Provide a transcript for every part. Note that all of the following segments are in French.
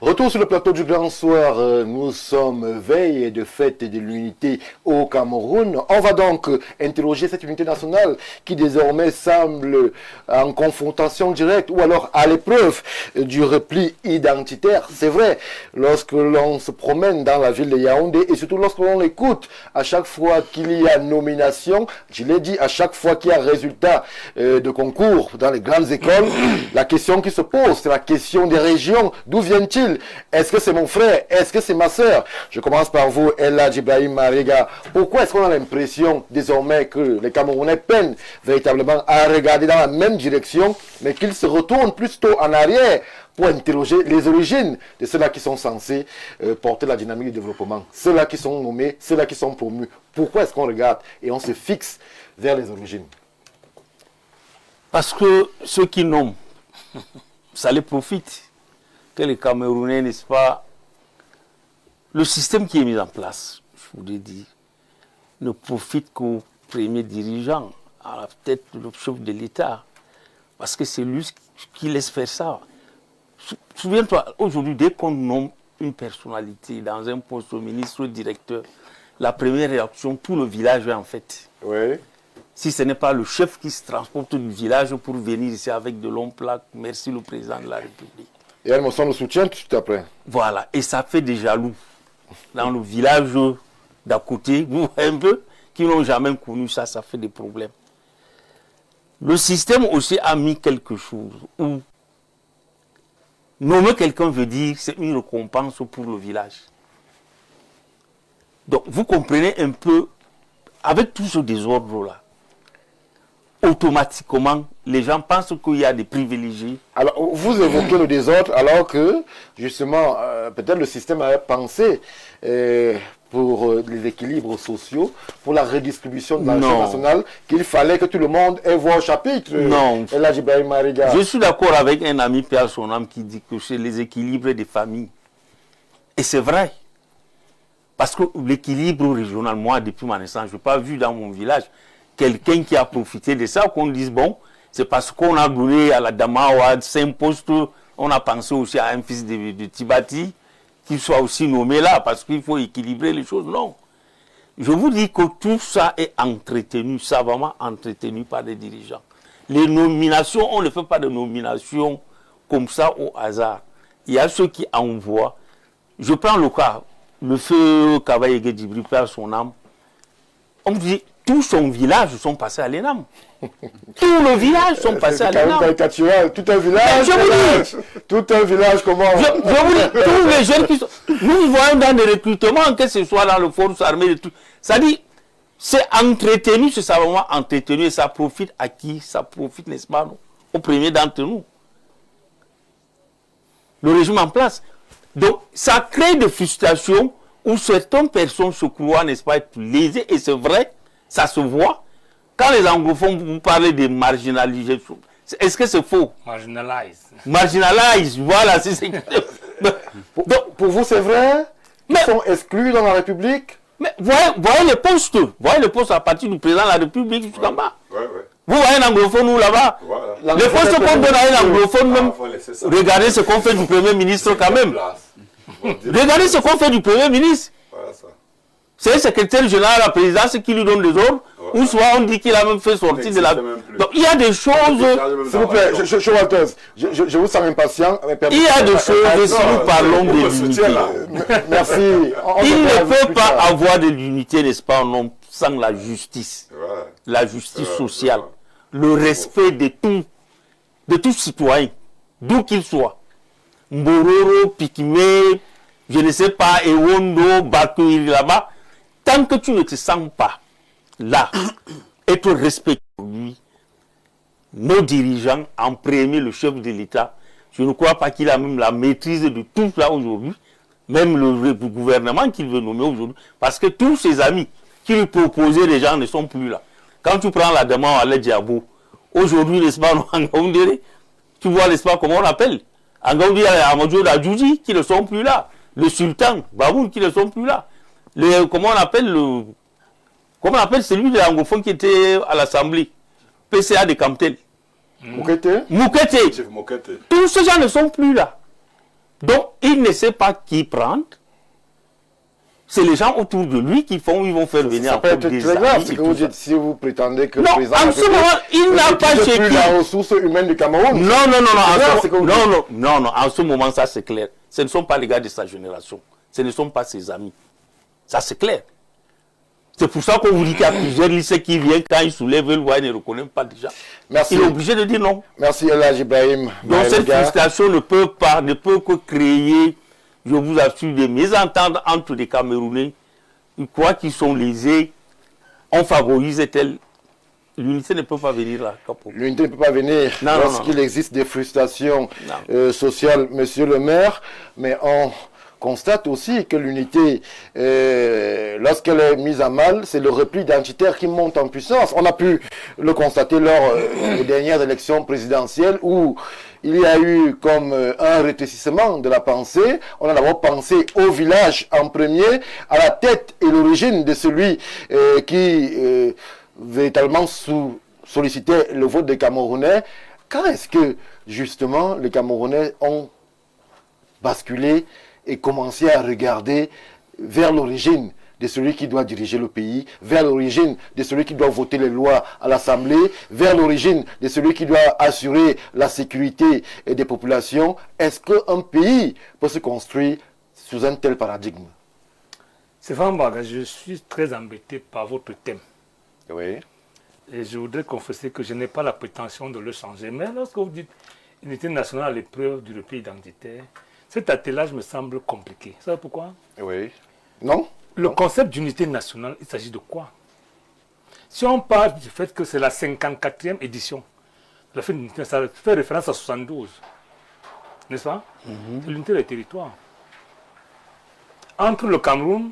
Retour sur le plateau du Grand Soir, nous sommes veille de fête de l'unité au Cameroun. On va donc interroger cette unité nationale qui désormais semble en confrontation directe ou alors à l'épreuve du repli identitaire. C'est vrai, lorsque l'on se promène dans la ville de Yaoundé et surtout lorsque l'on écoute à chaque fois qu'il y a nomination, je l'ai dit, à chaque fois qu'il y a résultat de concours dans les grandes écoles, la question qui se pose, c'est la question des régions. D'où viennent-ils? Est-ce que c'est mon frère? Est-ce que c'est ma sœur? Je commence par vous, Ella Ibrahim Mariga. Pourquoi est-ce qu'on a l'impression désormais que les Camerounais peinent véritablement à regarder dans la même direction, mais qu'ils se retournent plutôt en arrière pour interroger les origines de ceux-là qui sont censés porter la dynamique du développement, ceux-là qui sont nommés, ceux-là qui sont promus? Pourquoi est-ce qu'on regarde et on se fixe vers les origines? Parce que ceux qui nomment, ça les profite. Que les Camerounais, n'est-ce pas, le système qui est mis en place, je vous l'ai dit, ne profite qu'aux premiers dirigeants, à la tête du chef de l'État. Parce que c'est lui qui laisse faire ça. Souviens-toi, aujourd'hui, dès qu'on nomme une personnalité dans un poste au ministre, directeur, la première réaction, tout le village est en fait. Oui. Si ce n'est pas le chef qui se transporte du village pour venir ici avec de longues plaques, merci le président de la République. Et elle me semble le soutien tout de suite après. Voilà, et ça fait des jaloux. Dans le village d'à côté, vous voyez un peu, qui n'ont jamais connu ça, ça fait des problèmes. Le système aussi a mis quelque chose où nommer quelqu'un veut dire c'est une récompense pour le village. Donc vous comprenez un peu, avec tout ce désordre-là, automatiquement, les gens pensent qu'il y a des privilégiés. Alors, vous évoquez le désordre, alors que, justement, peut-être le système avait pensé pour les équilibres sociaux, pour la redistribution de la richesse nationale, qu'il fallait que tout le monde ait voix au chapitre. Non. Je suis d'accord avec un ami, Pierre Sonam, qui dit que c'est les équilibres des familles. Et c'est vrai. Parce que l'équilibre régional, moi, depuis ma naissance, je n'ai pas vu dans mon village quelqu'un qui a profité de ça, qu'on dise, bon, c'est parce qu'on a donné à la Damawa 5 postes, on a pensé aussi à un fils de Tibati, qu'il soit aussi nommé là, parce qu'il faut équilibrer les choses. Non. Je vous dis que tout ça est entretenu, savamment entretenu par les dirigeants. Les nominations, on ne fait pas de nominations comme ça au hasard. Il y a ceux qui envoient. Je prends le cas, le feu Kavaye Djibri perd son âme. On me dit, tout son village sont passés à l'ENAM. Tout le village sont passés à l'ENAM. Tout un village. Tout un village, comment? Je vous dis, tous les jeunes qui sont. Nous voyons dans les recrutements, que ce soit dans le force armée, ça dit, c'est entretenu, c'est savamment entretenu, et ça profite à qui? Ça profite, n'est-ce pas, au premier d'entre nous. Le régime en place. Donc, ça crée des frustrations où certaines personnes se croient, n'est-ce pas, être lésées, et c'est vrai. Ça se voit. Quand les anglophones vous parlent de marginalisation, est-ce que c'est faux? Marginalise, voilà. Donc, pour vous, c'est vrai? Ils sont exclus dans la République? Mais voyez les postes. Voyez les postes à partir du président de la République jusqu'en bas. Vous voyez un anglophone ou là-bas? Les postes qu'on donne à un anglophone, même, regardez ce qu'on fait du Premier ministre quand même. Regardez ce qu'on fait du Premier ministre. C'est le secrétaire général à la présidence qui lui donne les ordres, ou soit on dit qu'il a même fait sortir de la... Donc il y a des choses... S'il vous plaît, je vous sens impatient. Il y a des choses, si nous parlons de l'unité. Merci. Il ne peut pas avoir de l'unité, n'est-ce pas, sans la justice. La justice sociale. Le respect de tout citoyen, d'où qu'il soit. Mbororo, Pikime, je ne sais pas, Ewondo, Bakouri là-bas. Tant que tu ne te sens pas là, être respecté pour lui, nos dirigeants, en premier le chef de l'État, je ne crois pas qu'il a même la maîtrise de tout là aujourd'hui, même le gouvernement qu'il veut nommer aujourd'hui, parce que tous ses amis qui lui proposaient les gens ne sont plus là. Quand tu prends la demande à l'Edjabou, aujourd'hui, n'est-ce pas, tu vois, n'est-ce pas, comment on appelle? En Gaoudi, il y a Amadou Djouji qui ne sont plus là. Le sultan, Baboun qui ne sont plus là. Comment on appelle celui de l'anglophone qui était à l'Assemblée? PCA de Camtel. Moukete. Tous ces gens ne sont plus là. Donc, il ne sait pas qui prendre. C'est les gens autour de lui qui ils vont faire venir ça peut être très grave, ce que vous dites, si vous prétendez que le président... Non, en ce moment, il n'a pas chez qui. La ressource humaine du Cameroun. Non, en ce moment, ça c'est clair. Ce ne sont pas les gars de sa génération. Ce ne sont pas ses amis. Ça c'est clair. C'est pour ça qu'on vous dit qu'il y a plusieurs lycées qui viennent, quand ils soulèvent le voix, ils ne reconnaissent pas déjà. Merci. Il est obligé de dire non. Merci El Hadj Ibrahim. Donc cette frustration ne peut que créer, je vous assure, des mésententes entre les Camerounais. Ils croient qu'ils sont lésés, on favorise tel. L'unité ne peut pas venir là. L'unité ne peut pas venir lorsqu'il existe des frustrations sociales, monsieur le maire, mais on constate aussi que l'unité, lorsqu'elle est mise à mal, c'est le repli identitaire qui monte en puissance. On a pu le constater lors des dernières élections présidentielles où il y a eu comme un rétrécissement de la pensée. On a d'abord pensé au village en premier, à la tête et l'origine de celui qui véritablement sollicitait le vote des Camerounais. Quand est-ce que, justement, les Camerounais ont basculé et commencé à regarder vers l'origine de celui qui doit diriger le pays, vers l'origine de celui qui doit voter les lois à l'Assemblée, vers l'origine de celui qui doit assurer la sécurité des populations? Est-ce qu'un pays peut se construire sous un tel paradigme? C'est vraiment, je suis très embêté par votre thème. Oui. Et je voudrais confesser que je n'ai pas la prétention de le changer. Mais lorsque vous dites unité nationale à l'épreuve du repli identitaire, cet attelage me semble compliqué. Vous savez pourquoi? Oui. Non? Le concept d'unité nationale, il s'agit de quoi? Si on parle du fait que c'est la 54e édition de la fête de l'unité nationale, ça fait référence à 72. N'est-ce pas? C'est l'unité des territoires. Entre le Cameroun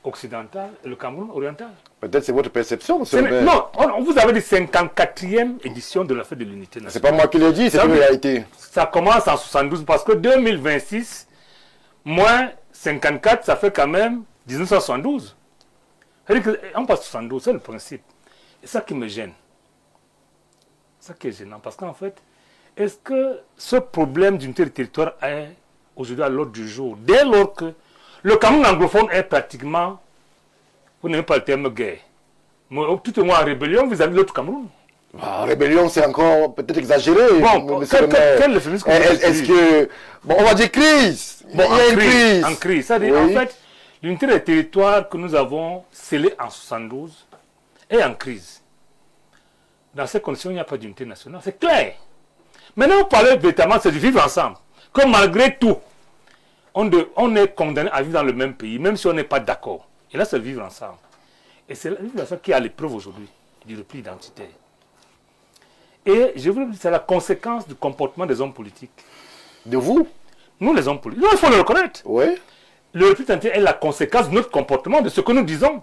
occidental et le Cameroun oriental. Peut-être c'est votre perception, monsieur. Non, vous avez dit 54e édition de la fête de l'unité nationale. C'est pas moi qui l'ai dit, c'est une réalité. Ça commence en 72 parce que 2026 moins 54, ça fait quand même 1972. On passe 72, c'est le principe. Et ça qui me gêne. C'est ça qui est gênant. Parce qu'en fait, est-ce que ce problème d'unité de territoire est aujourd'hui à l'ordre du jour? Dès lors que le Cameroun anglophone est pratiquement, vous n'aimez pas le terme guerre, mais tout au moins en rébellion vis-à-vis de l'autre Cameroun. Rébellion, c'est encore peut-être exagéré. Bon, quel euphémisme est-ce que... Bon, on va dire crise. Bon, il y a une crise. En crise. C'est-à-dire, en fait, l'unité des territoires que nous avons scellée en 72 est en crise. Dans ces conditions, il n'y a pas d'unité nationale. C'est clair. Maintenant, on parlait véritablement, c'est de vivre ensemble. Que malgré tout, on est condamné à vivre dans le même pays, même si on n'est pas d'accord. Et là, c'est vivre ensemble. Et c'est la vivre ensemble qui est à l'épreuve aujourd'hui du repli identitaire. Et je vous dis, c'est la conséquence du comportement des hommes politiques. De vous? Nous, les hommes politiques. Non, il faut le reconnaître. Oui. Le repli identitaire est la conséquence de notre comportement, de ce que nous disons.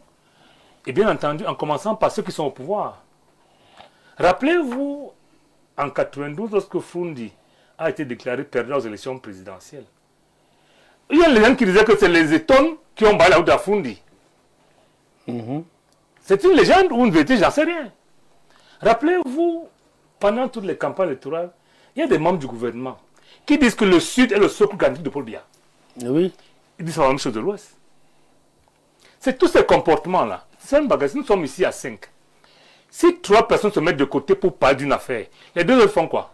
Et bien entendu, en commençant par ceux qui sont au pouvoir. Rappelez-vous, en 92, lorsque Foundi a été déclaré perdant aux élections présidentielles. Il y a les gens qui disaient que c'est les Étones qui ont balayé la route à Foundi. C'est une légende ou une vérité, j'en sais rien. Rappelez-vous, pendant toutes les campagnes électorales, il y a des membres du gouvernement qui disent que le Sud est le socle organique de Paul Biya. Oui. Ils disent la même chose de l'Ouest. C'est tous ces comportements-là. C'est un bagage. Nous sommes ici à 5. Si 3 personnes se mettent de côté pour parler d'une affaire, les 2 autres font quoi?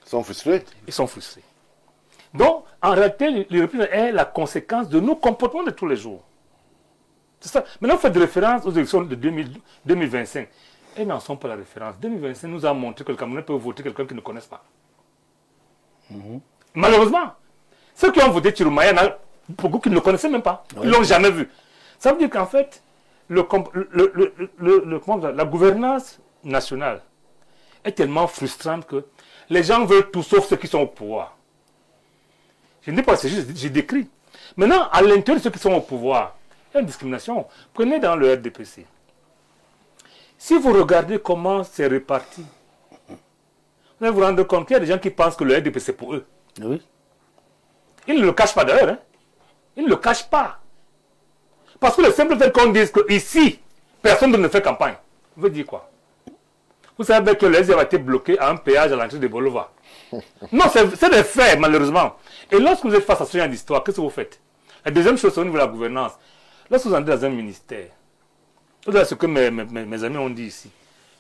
Ils sont frustrés. Ils sont frustrés. Donc, en réalité, le repli est la conséquence de nos comportements de tous les jours. C'est ça. Maintenant, vous faites référence aux élections de 2025. Elles n'en sont pas la référence. 2025 nous a montré que le Camerounais peut voter quelqu'un qu'ils ne connaissent pas. Malheureusement, ceux qui ont voté Chiroumaya, il y en a beaucoup qui ne le connaissaient même pas. Ils ne l'ont jamais vu. Ça veut dire qu'en fait, la gouvernance nationale est tellement frustrante que les gens veulent tout sauf ceux qui sont au pouvoir. Je ne dis pas, c'est juste, j'ai décrit. Maintenant, à l'intérieur de ceux qui sont au pouvoir, il y a une discrimination. Prenez dans le RDPC. Si vous regardez comment c'est réparti, vous allez vous rendre compte qu'il y a des gens qui pensent que le RDP c'est pour eux. Oui. Ils ne le cachent pas d'ailleurs. Ils ne le cachent pas. Parce que le simple fait qu'on dise qu'ici, personne ne fait campagne, veut dire quoi? Vous savez que les a été bloqués à un péage à l'entrée de Bolova. Non, c'est des faits, malheureusement. Et lorsque vous êtes face à ce genre d'histoire, qu'est-ce que vous faites? La deuxième chose, c'est au niveau de la gouvernance. Lorsque vous entrez dans un ministère, c'est ce que mes amis ont dit ici,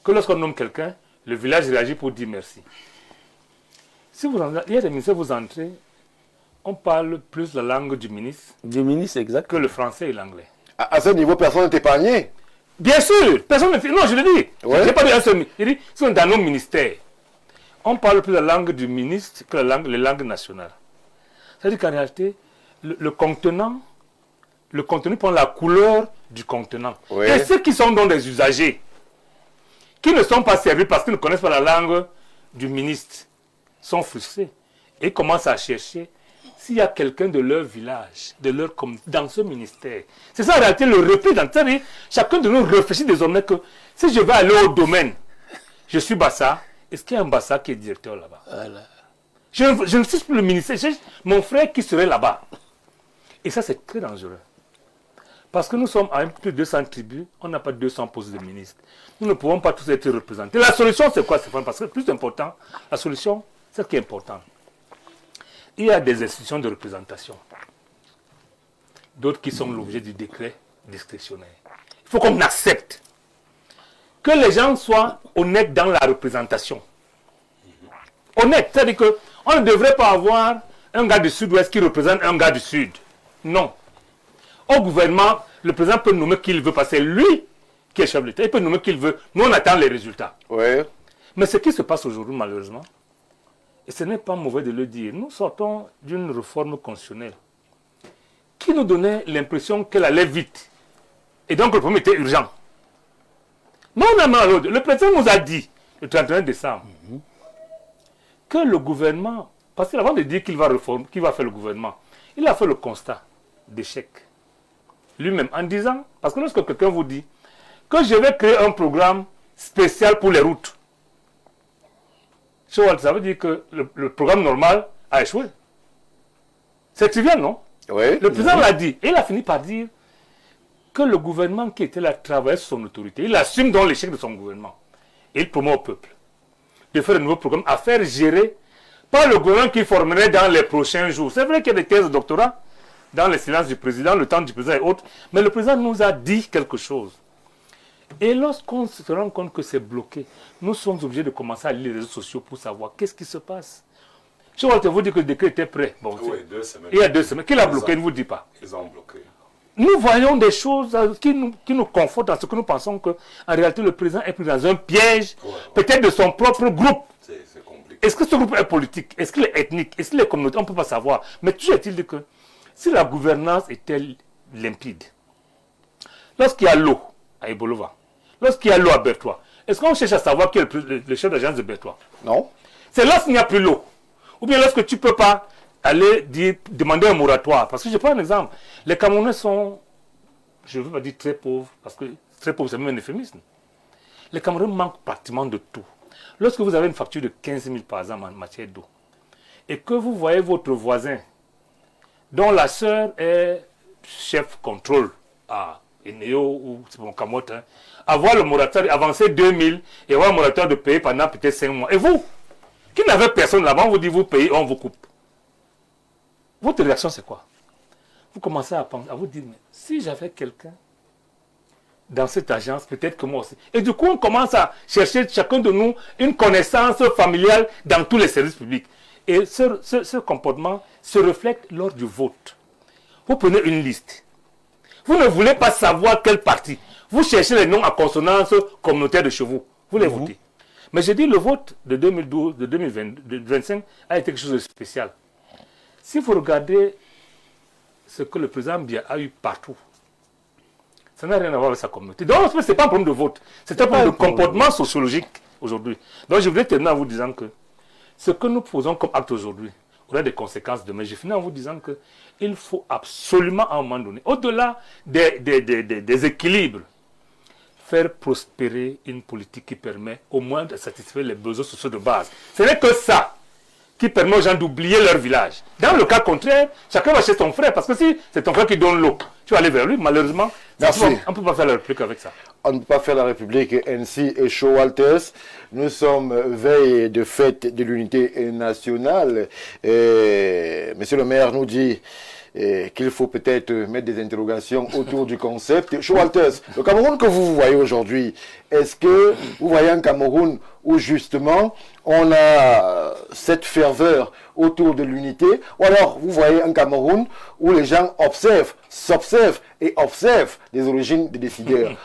que lorsqu'on nomme quelqu'un, le village réagit pour dire merci. Si vous entrez, il y a des ministères, vous entrez, on parle plus la langue du ministre. Du ministre, exact. Que le français et l'anglais. À ce niveau, personne n'est épargné. Bien sûr, personne n'est... Non, je le dis. Ouais. Je n'ai pas dit un seul. Je dis, si on est dans nos ministères, on parle plus la langue du ministre que les langues nationales. C'est-à-dire qu'en réalité, le contenant prend la couleur du contenant. Oui. Et ceux qui sont dans des usagers, qui ne sont pas servis parce qu'ils ne connaissent pas la langue du ministre, sont frustrés et commencent à chercher s'il y a quelqu'un de leur village, dans ce ministère. C'est ça en réalité le repli dans le chacun de nous réfléchit désormais que si je vais aller au domaine, je suis Bassa, est-ce qu'il y a un Bassa qui est directeur là-bas? Voilà. Je ne suis plus le ministère, j'ai mon frère qui serait là-bas. Et ça, c'est très dangereux. Parce que nous sommes à plus de 200 tribus, on n'a pas 200 postes de ministres. Nous ne pouvons pas tous être représentés. La solution, c'est quoi? Parce que le plus important, la solution, c'est ce qui est important. Il y a des institutions de représentation. D'autres qui sont l'objet du décret discrétionnaire. Il faut qu'on accepte que les gens soient honnêtes dans la représentation. Honnête, c'est-à-dire qu'on ne devrait pas avoir un gars du sud-ouest qui représente un gars du sud. Non. Au gouvernement, le président peut nommer qui il veut, parce que c'est lui qui est chef de l'État. Il peut nommer qui il veut. Nous, on attend les résultats. Oui. Mais ce qui se passe aujourd'hui, malheureusement, et ce n'est pas mauvais de le dire, nous sortons d'une réforme constitutionnelle qui nous donnait l'impression qu'elle allait vite. Et donc le problème était urgent. Mais on a mal à l'autre. Le président nous a dit, le 31 décembre, que le gouvernement, parce qu'avant de dire qu'il va réformer, qu'il va faire le gouvernement, il a fait le constat d'échec. Lui-même, en disant, parce que lorsque quelqu'un vous dit que je vais créer un programme spécial pour les routes, ça veut dire que le programme normal a échoué. C'est trivial, non? Oui. Le président l'a dit. Et il a fini par dire que le gouvernement qui était là travaillait sur son autorité. Il assume donc l'échec de son gouvernement. Et il promet au peuple de faire un nouveau programme à faire gérer par le gouvernement qui formerait dans les prochains jours. C'est vrai qu'il y a des thèses de doctorat dans le silence du président, le temps du président et autres. Mais le président nous a dit quelque chose. Et lorsqu'on se rend compte que c'est bloqué, nous sommes obligés de commencer à lire les réseaux sociaux pour savoir qu'est-ce qui se passe. Je vais vous dire que le décret était prêt. Bon, oui, 2 semaines. Il y a 2 semaines. Qui l'a bloqué, il ne vous dit pas. Ils ont bloqué. Nous voyons des choses qui nous confortent dans ce que nous pensons qu'en réalité le président est pris dans un piège, peut-être de son propre groupe. C'est compliqué. Est-ce que ce groupe est politique? Est-ce qu'il est ethnique? Est-ce qu'il est communautaire? On ne peut pas savoir. Mais toujours est-il dit que si la gouvernance était limpide, lorsqu'il y a l'eau à Ebolova, lorsqu'il y a l'eau à Bertois, est-ce qu'on cherche à savoir qui est le chef d'agence de Bertois? Non. C'est lorsqu'il n'y a plus l'eau. Ou bien lorsque tu ne peux pas aller demander un moratoire. Parce que je prends un exemple. Les Camerounais sont, je ne veux pas dire très pauvres, parce que très pauvres c'est même un euphémisme. Les Camerounais manquent pratiquement de tout. Lorsque vous avez une facture de 15 000 par exemple en matière d'eau, et que vous voyez votre voisin, dont la sœur est chef contrôle à Eneo ou Kamot, avoir le moratoire, avancer 2000 et avoir un moratoire de payer pendant peut-être 5 mois. Et vous, qui n'avez personne là-bas, on vous dit vous payez, on vous coupe. Votre réaction c'est quoi? Vous commencez à penser, à vous dire, mais si j'avais quelqu'un dans cette agence, peut-être que moi aussi. Et du coup, on commence à chercher chacun de nous une connaissance familiale dans tous les services publics. Et ce comportement se reflète lors du vote. Vous prenez une liste. Vous ne voulez pas savoir quel parti. Vous cherchez les noms à consonance communautaire de chez vous. Vous les votez. Mais je dis le vote de 2012, de 2025 a été quelque chose de spécial. Si vous regardez ce que le président Biya a eu partout, ça n'a rien à voir avec sa communauté. Donc, ce n'est pas un problème de vote. C'est un problème de comportement sociologique aujourd'hui. Donc, je voudrais terminer en vous disant que ce que nous posons comme acte aujourd'hui aura des conséquences demain. Je finis en vous disant qu'il faut absolument, à un moment donné, au-delà des équilibres, faire prospérer une politique qui permet au moins de satisfaire les besoins sociaux de base. Ce n'est que ça qui permet aux gens d'oublier leur village. Dans le cas contraire, chacun va chez son frère, parce que si c'est ton frère qui donne l'eau, tu vas aller vers lui, malheureusement, on ne peut pas faire la réplique avec ça. on ne peut pas faire la République ainsi. Et Shaw Walters, nous sommes veille de fête de l'unité nationale. Monsieur le maire nous dit qu'il faut peut-être mettre des interrogations autour du concept. Shaw Walters, le Cameroun que vous voyez aujourd'hui, est-ce que vous voyez un Cameroun où justement on a cette ferveur autour de l'unité, ou alors vous voyez un Cameroun où les gens observent, s'observent et observent les origines des décideurs?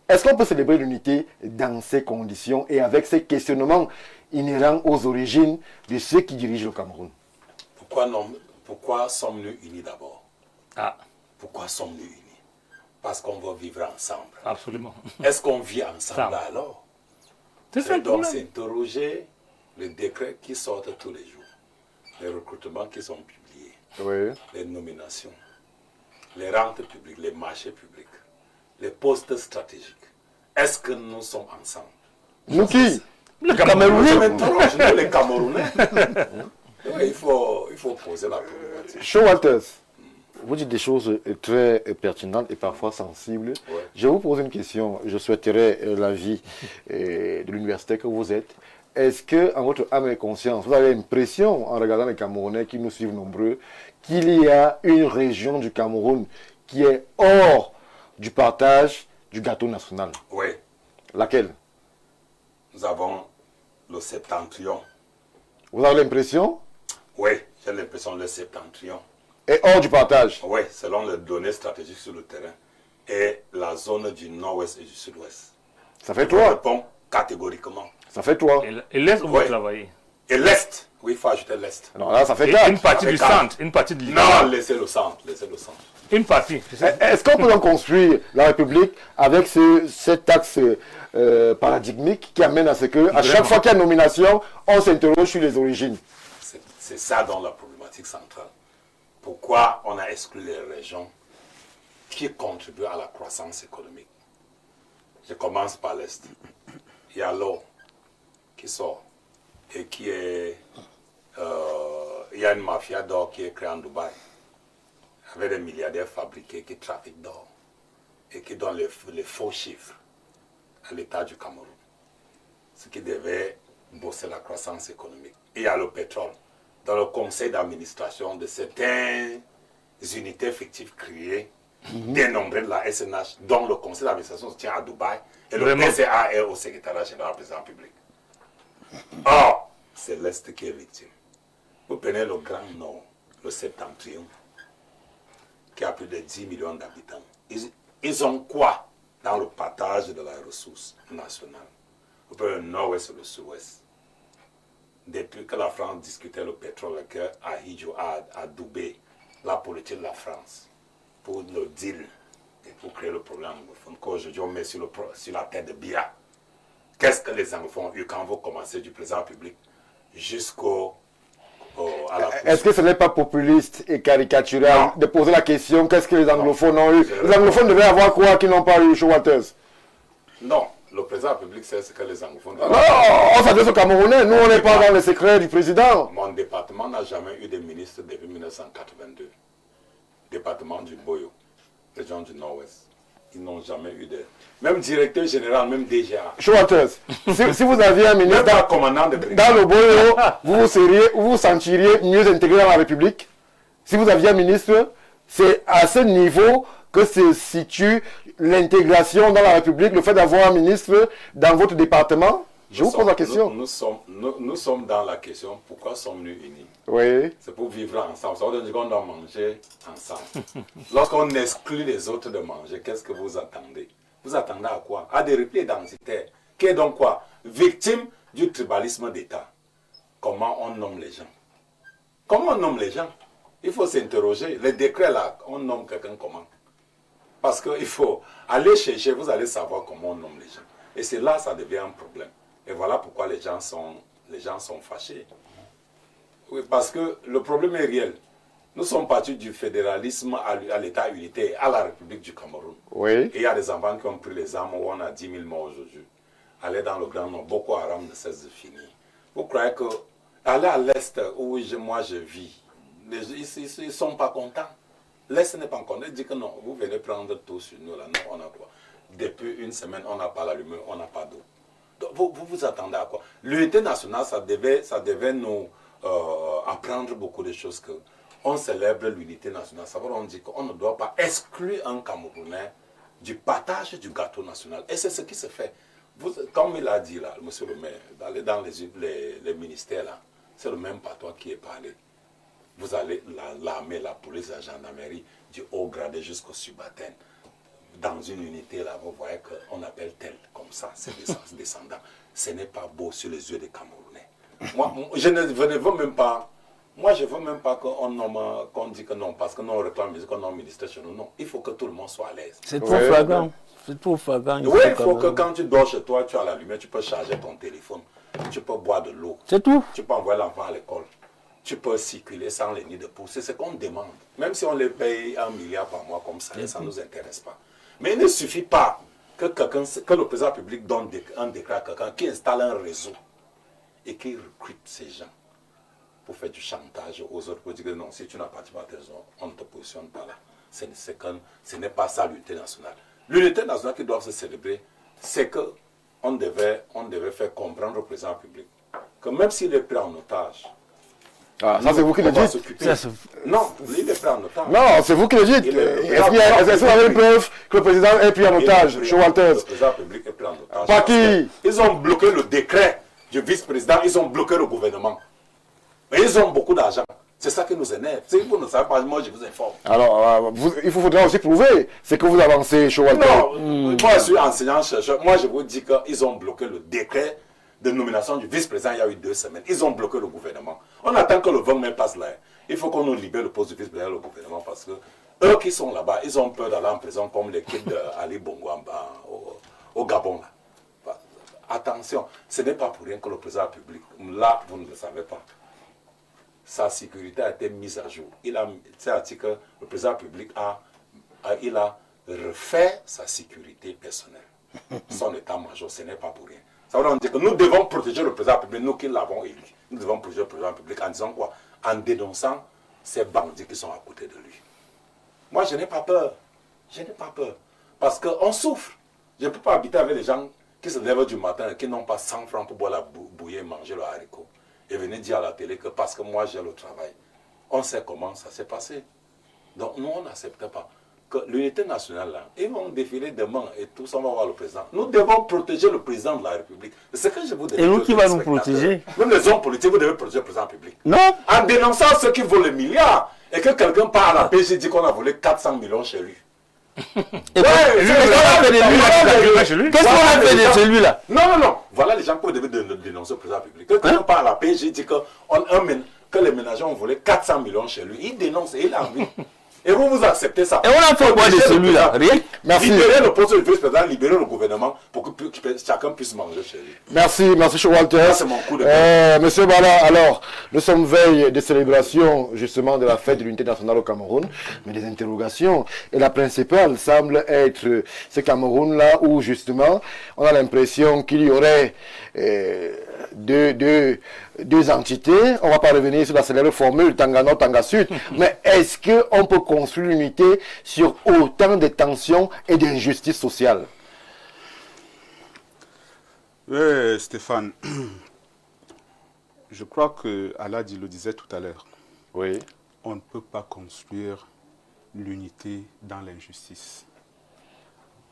Est-ce qu'on peut célébrer l'unité dans ces conditions et avec ces questionnements inhérents aux origines de ceux qui dirigent le Cameroun? Pourquoi sommes-nous unis d'abord? Pourquoi sommes-nous unis? Parce qu'on va vivre ensemble. Absolument. Est-ce qu'on vit ensemble alors? C'est donc s'interroger les décrets qui sortent tous les jours, les recrutements qui sont publiés, les nominations, les rentes publiques, les marchés publics, les postes stratégiques. Est-ce que nous sommes ensemble? Nous qui? Le Cameroun. Nous les Camerounais. Il faut poser la problématique. Shaw Walters, vous dites des choses très pertinentes et parfois sensibles. Je vous pose une question. Je souhaiterais l'avis de l'université que vous êtes. Est-ce que, en votre âme et conscience, vous avez l'impression, en regardant les Camerounais qui nous suivent nombreux, qu'il y a une région du Cameroun qui est hors du partage du gâteau national? Oui. Laquelle? Nous avons le septentrion. Vous avez l'impression? Oui, j'ai l'impression le septentrion. Et hors du partage? Oui, selon les données stratégiques sur le terrain. Et la zone du nord-ouest et du sud-ouest. Ça fait trois? Je réponds catégoriquement. Ça fait trois. Et l'Est, où vous travaillez? Et l'Est. Oui, il faut ajouter l'Est. Non, là, ça fait quatre. Une partie du centre, une partie de l'île. Non, laissez le centre, laissez le centre. Une partie. Est-ce qu'on peut donc construire la République avec cet axe paradigmique qui amène à ce que, à chaque fois qu'il y a nomination, on s'interroge sur les origines? C'est ça dans la problématique centrale. Pourquoi on a exclu les régions qui contribuent à la croissance économique? Je commence par l'Est. Il y a l'eau qui sort et qui est... il y a une mafia d'or qui est créée en Dubaï avec des milliardaires fabriqués qui trafiquent d'or et qui donnent les faux chiffres à l'État du Cameroun, ce qui devait bosser la croissance économique. Et il y a le pétrole. Dans le conseil d'administration de certaines unités fictives créées, dénombrées de la SNH, dont le conseil d'administration se tient à Dubaï, et le PCA est au secrétariat général président public. Or, c'est l'Est qui est victime. Vous prenez le Grand Nord, le Septentrion, qui a plus de 10 millions d'habitants. Ils ont quoi dans le partage de la ressource nationale? Vous prenez le Nord-Ouest et le Sud-Ouest. Depuis que la France discutait le pétrole, à Hidjo a doublé la politique de la France pour le deal et pour créer le problème anglophone qu'aujourd'hui on met sur la tête de Biya. Qu'est-ce que les anglophones ont eu quand vous commencez du président public jusqu'au à la... Est-ce que ce n'est pas populiste et caricatural de poser la question qu'est-ce que les anglophones ont eu? Les anglophones devaient avoir quoi qu'ils n'ont pas eu, Shaw Walters? Non, le président public sait ce que les anglophones... Non, on s'adresse aux Camerounais, nous on n'est pas dans les secrets du président. Mon département n'a jamais eu de ministre depuis 1982. Département du Boyo, région du Nord-Ouest. Ils n'ont jamais eu de... Même directeur général, même DGA. Shaw Walters, si vous aviez un ministre dans le Boyo, vous vous sentiriez mieux intégré dans la République? Si vous aviez un ministre, c'est à ce niveau que se situe l'intégration dans la République, le fait d'avoir un ministre dans votre département? Je vous pose la question. Nous sommes dans la question, pourquoi sommes-nous unis? Oui. C'est pour vivre ensemble. Ça veut dire qu'on doit manger ensemble. Lorsqu'on exclut les autres de manger, qu'est-ce que vous attendez? Vous attendez à quoi? À des replis identitaires. Qui est donc quoi? Victime du tribalisme d'État. Comment on nomme les gens? Comment on nomme les gens? Il faut s'interroger. Les décrets là, on nomme quelqu'un comment? Parce qu'il faut aller chercher, vous allez savoir comment on nomme les gens. Et c'est là ça devient un problème. Et voilà pourquoi les gens sont fâchés. Oui, parce que le problème est réel. Nous sommes partis du fédéralisme à l'État unitaire, à la République du Cameroun. Oui. Et il y a des enfants qui ont pris les armes où on a 10 000 morts aujourd'hui. Aller dans le Grand Nord, Boko Haram ne cesse de finir. Vous croyez que aller à l'Est, où moi je vis, ils ne sont pas contents. L'Est n'est pas content. Ils disent que non, vous venez prendre tout sur nous, là, non, on a quoi? depuis une semaine, on n'a pas la lumière, on n'a pas d'eau. Donc, vous vous attendez à quoi? L'unité nationale, ça devait nous apprendre beaucoup de choses. Que on célèbre l'unité nationale. Ça veut dire qu'on dit qu'on ne doit pas exclure un Camerounais du partage du gâteau national. Et c'est ce qui se fait. Comme il a dit là, monsieur le maire, d'aller dans les ministères là, c'est le même patois qui est parlé. Vous allez l'armée, la police, la gendarmerie, du haut gradé jusqu'au subalterne. Dans une unité là, vous voyez qu'on appelle tel, comme ça, c'est descendant. Ce n'est pas beau sur les yeux des Camerounais. Moi, je ne veux même pas. Moi, je ne veux même pas qu'on dise que non, parce que nous on réclame qu'on nomme ministre chez nous. Non, il faut que tout le monde soit à l'aise. C'est trop flagrant. C'est trop flagrant. Oui, il faut que quand tu dors chez toi, tu as la lumière, tu peux charger ton téléphone, tu peux boire de l'eau. C'est tout. Tu peux envoyer l'enfant à l'école. Tu peux circuler sans les nids de poules. C'est ce qu'on demande. Même si on les paye 1 milliard par mois comme ça, ça ne nous intéresse pas. Mais il ne suffit pas que le président public donne un décret à quelqu'un qui installe un réseau et qui recrute ces gens pour faire du chantage aux autres, pour dire que non, si tu n'as pas de raison, on ne te positionne pas là. Ce n'est pas ça l'unité nationale. L'unité nationale qui doit se célébrer, c'est qu'on devait faire comprendre au président public que même s'il est pris en otage, ça c'est vous qui le dites. Non, lui il est pris en otage. Non, c'est vous qui le dites. Est-ce que vous avez une preuve que le président est pris en otage chez Walters? Le président public est pris en otage. Par qui? Ils ont bloqué le décret du vice-président, ils ont bloqué le gouvernement. Mais ils ont beaucoup d'argent. C'est ça qui nous énerve. Si vous ne savez pas, moi je vous informe. Alors, il faudra aussi prouver ce que vous avancez chez Walters. Non, moi je suis enseignant-chercheur. Moi je vous dis qu'ils ont bloqué le décret de nomination du vice-président il y a eu 2 semaines. Ils ont bloqué le gouvernement. On attend que le 20 mai passe là. Il faut qu'on nous libère le poste du vice-président et le gouvernement parce que eux qui sont là-bas, ils ont peur d'aller en prison comme l'équipe d'Ali Bongo au Gabon. Là. Attention, ce n'est pas pour rien que le président public, là vous ne le savez pas, sa sécurité a été mise à jour. Le président public il a refait sa sécurité personnelle. Son état-major, ce n'est pas pour rien. Ça veut dire que nous devons protéger le président public, nous qui l'avons élu. Nous devons protéger le président public en disant quoi? En dénonçant ces bandits qui sont à côté de lui. Moi, je n'ai pas peur. Je n'ai pas peur. Parce qu'on souffre. Je ne peux pas habiter avec les gens qui se lèvent du matin et qui n'ont pas 100 francs pour boire la bouillie et manger le haricot. Et venir dire à la télé que parce que moi j'ai le travail. On sait comment ça s'est passé. Donc nous, on n'accepte pas que l'unité nationale, là, ils vont défiler demain et tout ça, on va voir le président. Nous devons protéger le président de la République. C'est ce que je vous dis. Et nous qui va nous protéger? Même les hommes politiques, vous devez protéger le président public. Non. En dénonçant ceux qui volent les milliards et que quelqu'un part à la PJ et dit qu'on a volé 400 millions chez lui. Qu'est-ce qu'on a fait de celui-là? Non. Voilà les gens qui devaient dénoncer le président public. Quand on parle à la PJ, il dit que les ménagers ont volé 400 millions chez lui. Il dénonce et il a envie. Et vous acceptez ça. Et on a fait quoi de celui-là? Rien. Merci. Libérer le poste de vice-président, libérer le gouvernement pour que chacun puisse manger chez lui. Merci chez Walters. C'est mon coup de Monsieur Bala, alors, nous sommes veille de célébration justement de la fête de l'unité nationale au Cameroun, mais des interrogations. Et la principale semble être ce Cameroun-là où justement on a l'impression qu'il y aurait deux entités. On ne va pas revenir sur la célèbre formule Tanga Nord, Tanga Sud, mais est-ce qu'on peut construire l'unité sur autant de tensions et d'injustices sociales? Oui, Stéphane, je crois que Aladi le disait tout à l'heure. Oui. On ne peut pas construire l'unité dans l'injustice.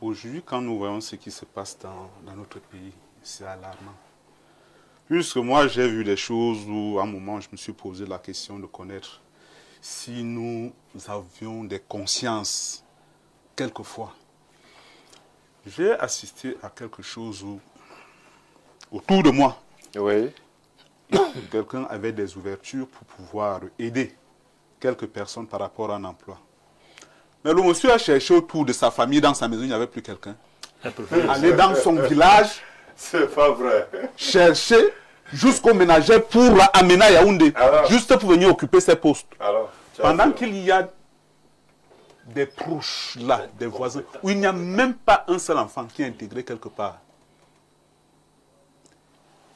Aujourd'hui, quand nous voyons ce qui se passe dans notre pays, c'est alarmant. Puisque moi, j'ai vu des choses où, à un moment, je me suis posé la question de connaître si nous avions des consciences, quelquefois. J'ai assisté à quelque chose où, autour de moi, oui, quelqu'un avait des ouvertures pour pouvoir aider quelques personnes par rapport à un emploi. Mais le monsieur a cherché autour de sa famille, dans sa maison, il n'y avait plus quelqu'un. Aller dans son village, c'est pas vrai, chercher jusqu'au ménager pour amener à Yaoundé, juste pour venir occuper ses postes. Pendant qu'il y a des proches là, des voisins, où il n'y a même pas un seul enfant qui est intégré quelque part.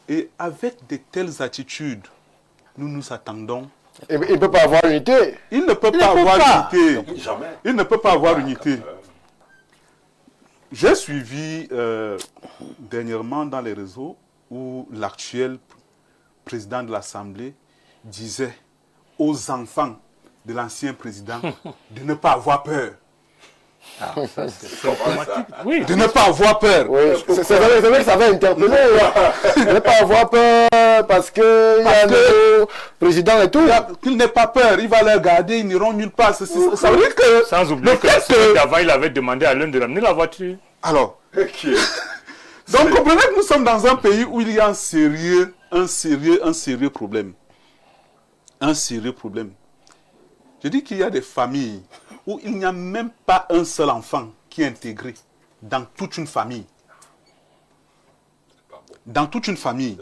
Et avec de telles attitudes, nous nous attendons. Il ne peut pas avoir unité. Il ne peut pas avoir unité. Jamais. Il ne peut pas avoir unité. J'ai suivi dernièrement dans les réseaux où l'actuel président de l'Assemblée disait aux enfants de l'ancien président de ne pas avoir peur. Oui. De ne pas avoir peur. Oui, c'est vrai que ça va interpeller. De ne pas avoir peur parce qu'il y a un nouveau président et tout. Qu'il n'ait pas peur, il va les garder, ils n'iront nulle part. Ça veut dire que... Sans oublier que la semaine d'avant, il avait demandé à l'un de ramener la voiture. Alors, donc comprenez que nous sommes dans un pays où il y a un sérieux problème. Un sérieux problème. Je dis qu'il y a des familles où il n'y a même pas un seul enfant qui est intégré dans toute une famille. Dans toute une famille.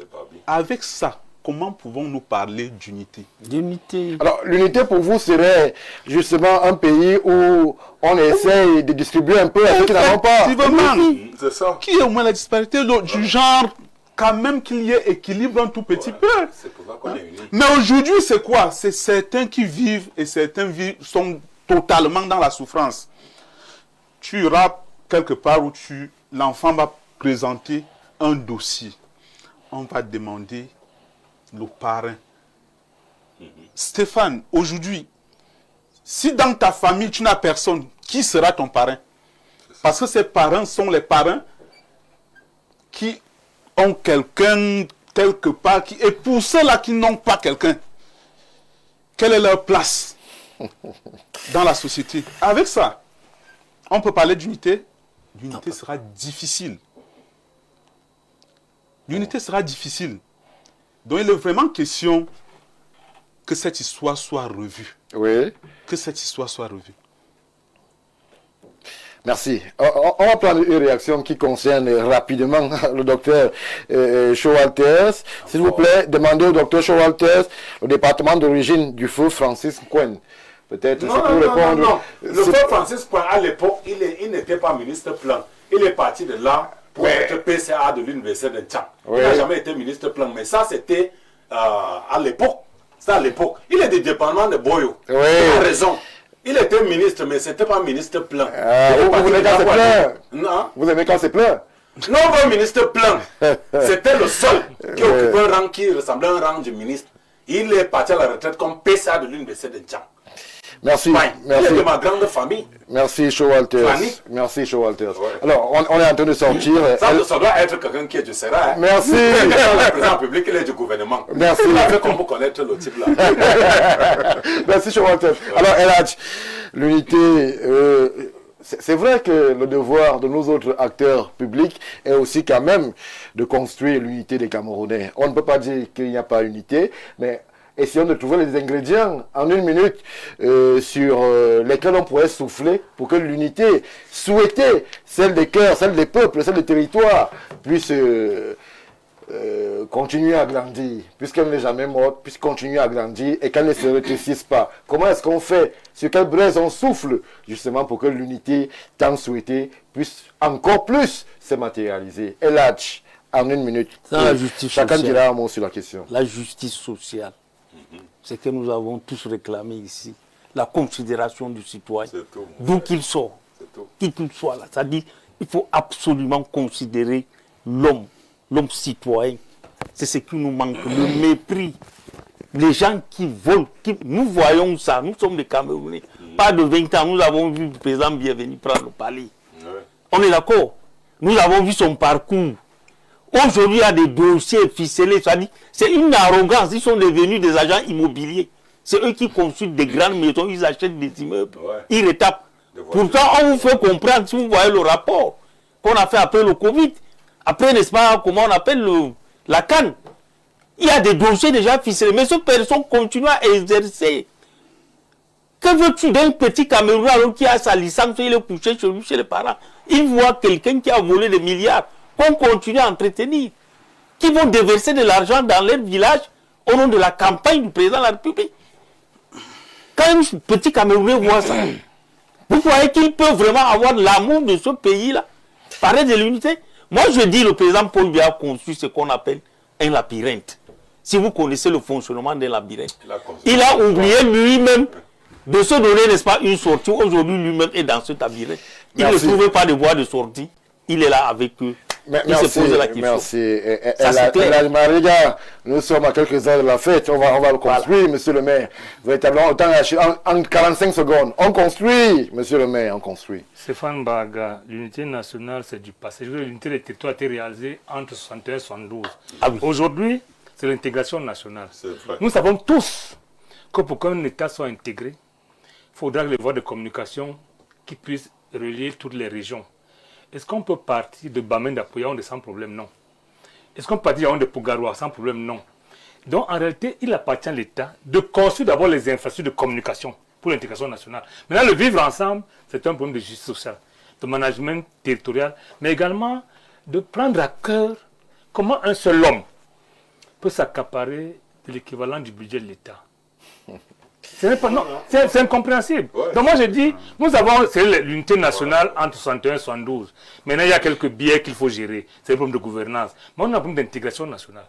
Avec ça, comment pouvons-nous parler d'unité? D'unité. Alors, l'unité pour vous serait justement un pays où on essaye de distribuer un peu à ceux qui n'en ont pas. C'est ça. Qui est au moins la disparité du genre, quand même qu'il y ait équilibre un tout petit peu. C'est pour ça qu'on est unis. Mais aujourd'hui, c'est quoi? C'est certains qui vivent et certains sont totalement dans la souffrance. Tu iras quelque part où l'enfant va présenter un dossier. On va demander le parrain. Stéphane, aujourd'hui, si dans ta famille tu n'as personne, qui sera ton parrain? Parce que ces parrains sont les parrains qui ont quelqu'un quelque part. Et pour ceux-là qui n'ont pas quelqu'un, quelle est leur place dans la société? Avec ça, on peut parler d'unité. L'unité sera difficile. L'unité sera difficile. Donc il est vraiment question que cette histoire soit revue. Oui. Que cette histoire soit revue. Merci. On va prendre une réaction qui concerne rapidement le docteur Showalters. S'il vous plaît, demandez au docteur Showalters le département d'origine du feu Francis Nkwen. Peut-être Non. Le feu Francis Nkwen, à l'époque, il n'était pas ministre plan. Il est parti de là pour être PCA de l'université de Tchang. Il n'a jamais été ministre plan, mais ça c'était à l'époque. C'est à l'époque. Il est du département de Boyo. Oui. Il a raison. Il était ministre, mais ce n'était pas ministre plein. Vous aimez quand c'est plein? Non. Vous aimez quand c'est plein? Non, pas ministre plein. C'était le seul qui occupait un rang qui ressemblait à un rang de ministre. Il est parti à la retraite comme PCA de l'université de Tchang. Merci. Il est de ma grande famille. Merci, Showalters. Merci, Showalters. Alors, on est en train de sortir. Ça doit être quelqu'un qui est du Sérat. Hein. Merci. Le président public, il est du gouvernement. Merci. Il a fait qu'on peut connaître le type là. Merci, Showalters. Alors, Eladj, l'unité, c'est vrai que le devoir de nos autres acteurs publics est aussi quand même de construire l'unité des Camerounais. On ne peut pas dire qu'il n'y a pas d'unité, mais essayons de trouver les ingrédients en une minute sur lesquels on pourrait souffler pour que l'unité souhaitée, celle des cœurs, celle des peuples, celle des territoires, puisse continuer à grandir, puisqu'elle n'est jamais morte, puisse continuer à grandir et qu'elle ne se rétrécisse pas. Comment est-ce qu'on fait? Sur quelle braise on souffle, justement, pour que l'unité tant souhaitée puisse encore plus se matérialiser? Eladj, en une minute. La justice chacun sociale. dira un mot sur la question. La justice sociale. C'est que nous avons tous réclamé ici. La considération du citoyen. D'où qu'il sort. Qui qu'il soit là. C'est-à-dire qu'il faut absolument considérer l'homme citoyen. C'est ce qui nous manque. Le mépris. Les gens qui volent. Nous voyons ça. Nous sommes des Camerounais. Pas de 20 ans. Nous avons vu le président Bienvenu prendre le palais. On est d'accord. Nous avons vu son parcours. Aujourd'hui, il y a des dossiers ficelés. C'est une arrogance. Ils sont devenus des agents immobiliers. C'est eux qui construisent des grandes maisons. Ils achètent des immeubles. Ils retapent. Pourtant, on vous fait comprendre, si vous voyez le rapport qu'on a fait après le Covid, après, n'est-ce pas, comment on appelle la canne. Il y a des dossiers déjà ficelés. Mais ces personnes continuent à exercer. Que veux-tu d'un petit Camerounais alors qui a sa licence, il est couché chez lui, chez les parents? Il voit quelqu'un qui a volé des milliards. Qu'on continue à entretenir, qui vont déverser de l'argent dans leur village au nom de la campagne du président de la République. Quand un petit Camerounais voit ça, vous voyez qu'il peut vraiment avoir l'amour de ce pays-là, parler de l'unité. Moi, je dis, le président Paul Biya a conçu ce qu'on appelle un labyrinthe. Si vous connaissez le fonctionnement d'un labyrinthe, il a oublié lui-même de se donner, n'est-ce pas, une sortie. Aujourd'hui, lui-même est dans ce labyrinthe. Il ne trouvait pas de voie de sortie. il est là avec eux. Il se pose la question. Merci. Ça, c'est clair. Mariga, nous sommes à quelques heures de la fête. On va le construire, voilà. Monsieur le maire. Véritablement, en 45 secondes. On construit, monsieur le maire, on construit. Stéphane Baga, l'unité nationale, c'est du passé. L'unité des territoires a été réalisée entre 61 et 72. Ah oui. Aujourd'hui, c'est l'intégration nationale. Nous savons tous que pour qu'un État soit intégré, il faudra les voies de communication qui puissent relier toutes les régions. Est-ce qu'on peut partir de Bamenda d'Apoyaonde sans problème? Non. Est-ce qu'on peut partir de Pougaroua sans problème? Non. Donc en réalité, il appartient à l'État de construire d'abord les infrastructures de communication pour l'intégration nationale. Maintenant, le vivre ensemble, c'est un problème de justice sociale, de management territorial, mais également de prendre à cœur comment un seul homme peut s'accaparer de l'équivalent du budget de l'État. C'est incompréhensible. Ouais. Donc moi je dis, nous avons l'unité nationale entre 61 et 72. Maintenant il y a quelques biais qu'il faut gérer. C'est le problème de gouvernance. Mais on a un problème d'intégration nationale.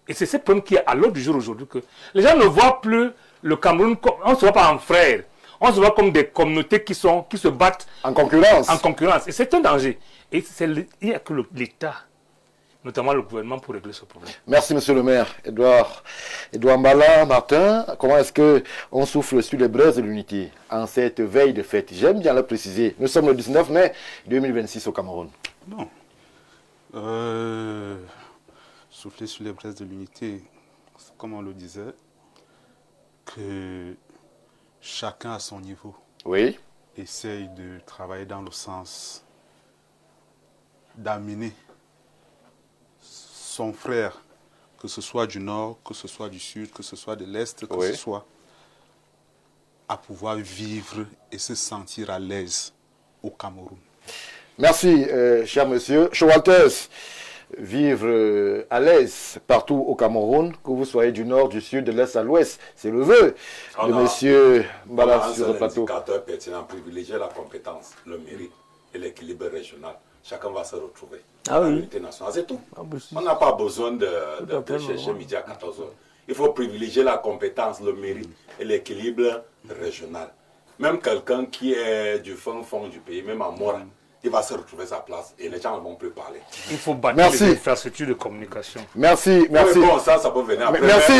Et c'est ce problème qui est à l'ordre du jour aujourd'hui que les gens ne voient plus le Cameroun, on ne se voit pas en frères. On se voit comme des communautés qui se battent en concurrence. Et c'est un danger. Et il n'y a que l'État, notamment le gouvernement, pour régler ce problème. Merci, monsieur le maire. Edouard Mbala, Martin, comment est-ce qu'on souffle sur les braises de l'unité en cette veille de fête? J'aime bien le préciser. Nous sommes le 19 mai 2026 au Cameroun. Non. Souffler sur les braises de l'unité, comme on le disait, que chacun à son niveau essaye de travailler dans le sens d'amener son frère, que ce soit du nord, que ce soit du sud, que ce soit de l'est, que ce soit, à pouvoir vivre et se sentir à l'aise au Cameroun. Merci, cher monsieur. Showalters, vivre à l'aise partout au Cameroun, que vous soyez du nord, du sud, de l'est à l'ouest, c'est le vœu de monsieur Mbala sur le plateau. Un indicateur pertinent, privilégier la compétence, le mérite et l'équilibre régional. Chacun va se retrouver à l'unité nationale, c'est tout. On n'a pas besoin de chercher midi à 14h. Il faut privilégier la compétence, le mérite et l'équilibre régional. Même quelqu'un qui est du fond du pays, même à Mora, il va se retrouver sa place et les gens ne vont plus parler. Il faut bâtir les infrastructures de communication. Merci. Oui, bon, ça peut venir après. Merci.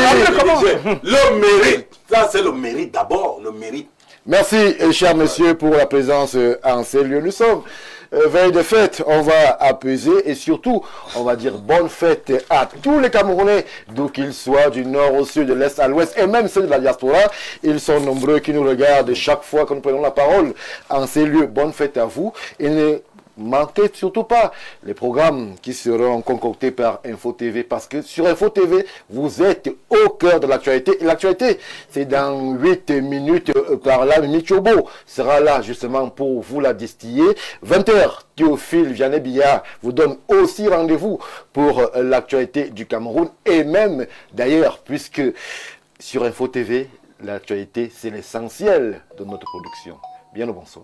Le mérite, ça c'est le mérite d'abord, le mérite. Merci, cher monsieur, pour la présence en ces lieux. Nous sommes veille de fête, on va apaiser et surtout, on va dire bonne fête à tous les Camerounais, d'où qu'ils soient, du nord au sud, de l'est à l'ouest, et même ceux de la diaspora. Ils sont nombreux qui nous regardent chaque fois que nous prenons la parole en ces lieux. Bonne fête à vous. Et ne manquez surtout pas les programmes qui seront concoctés par Info TV, parce que sur Info TV, vous êtes au cœur de l'actualité. Et l'actualité, c'est dans 8 minutes par là. Michobo sera là justement pour vous la distiller. 20h, Théophile Vianney-Billard vous donne aussi rendez-vous pour l'actualité du Cameroun. Et même d'ailleurs, puisque sur Info TV, l'actualité, c'est l'essentiel de notre production. Bien le bonsoir.